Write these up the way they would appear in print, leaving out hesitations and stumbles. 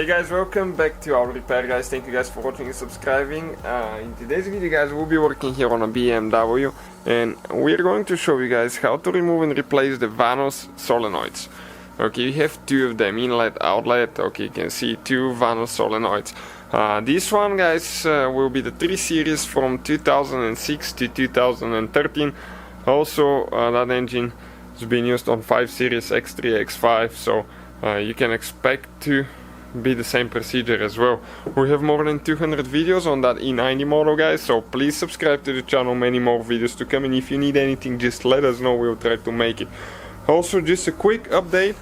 Hey guys, welcome back to our repair guys. Thank you guys for watching and subscribing. In today's video guys, we'll be working here on a BMW and we're going to show you guys how to remove and replace the VANOS solenoids. Okay, we have two of them, inlet, outlet. Okay, you can see two VANOS solenoids. This one guys will be the 3 series from 2006 to 2013. Also that engine has been used on 5 series X3, X5, so you can expect to be the same procedure as well. We have more than 200 videos on that E90 model guys, so please subscribe to the channel, many more videos to come, and if you need anything just let us know, we'll try to make it. Also just a quick update,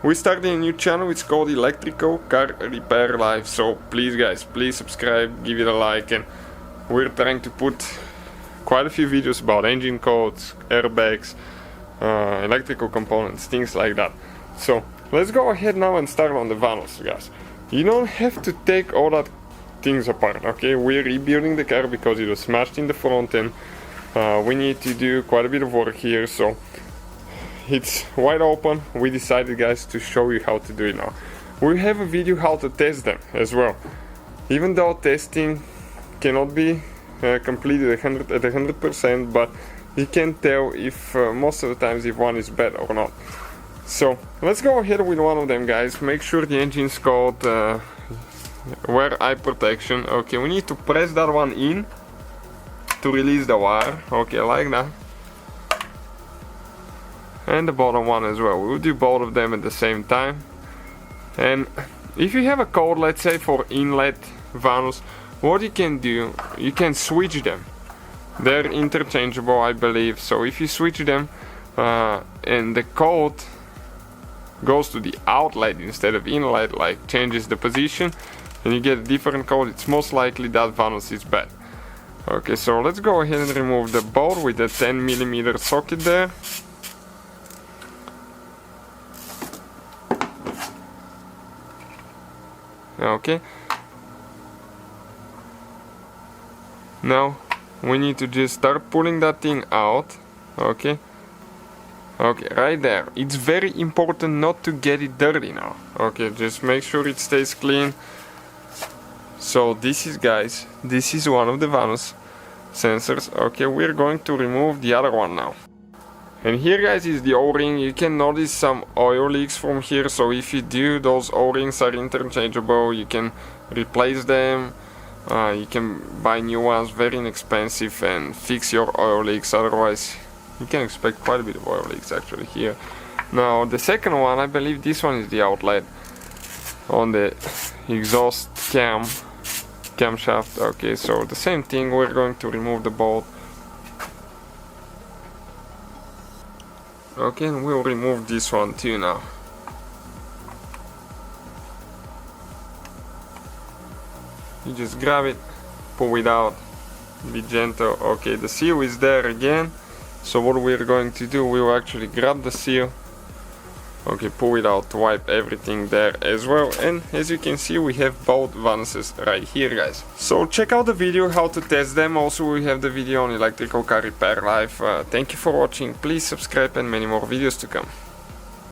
we started a new channel, it's called Electrical Car Repair Live, so please guys, please subscribe, give it a like, and we're trying to put quite a few videos about engine codes, airbags, electrical components, things like that. So let's go ahead now and start on the VANOS guys. You don't have to take all that things apart, okay? We're rebuilding the car because it was smashed in the front and we need to do quite a bit of work here, so it's wide open. We decided guys to show you how to do it now. We have a video how to test them as well. Even though testing cannot be completed at 100%, but you can tell if most of the times if one is bad or not. So let's go ahead with one of them guys. Make sure the engine's called wear eye protection. Okay, we need to press that one in to release the wire. Okay, like that. And the bottom one as well. We'll do both of them at the same time. And if you have a code, let's say for inlet VANOS, what you can do, you can switch them. They're interchangeable, I believe. So if you switch them and the code goes to the outlet instead of inlet, like changes the position and you get a different code, it's most likely that VANOS is bad. Okay, so let's go ahead and remove the bolt with the 10mm socket there. Okay, now we need to just start pulling that thing out. Okay, right there. It's very important not to get it dirty now. Okay, just make sure it stays clean. So this is guys, this is one of the VANOS sensors. Okay, we're going to remove the other one now. And here guys is the O-ring. You can notice some oil leaks from here, so if you do, those O-rings are interchangeable. You can replace them. You can buy new ones, very inexpensive, and fix your oil leaks. Otherwise you can expect quite a bit of oil leaks actually here. Now the second one, I believe this one is the outlet on the exhaust camshaft. Okay, so the same thing, we're going to remove the bolt. Okay, and we'll remove this one too now. You just grab it, pull it out, be gentle. Okay, the seal is there again. So what we're going to do, we will actually grab the seal, okay, pull it out, wipe everything there as well, and as you can see we have both VANOSes right here guys. So check out the video how to test them. Also we have the video on Electrical Car Repair Live. Thank you for watching, please subscribe and many more videos to come.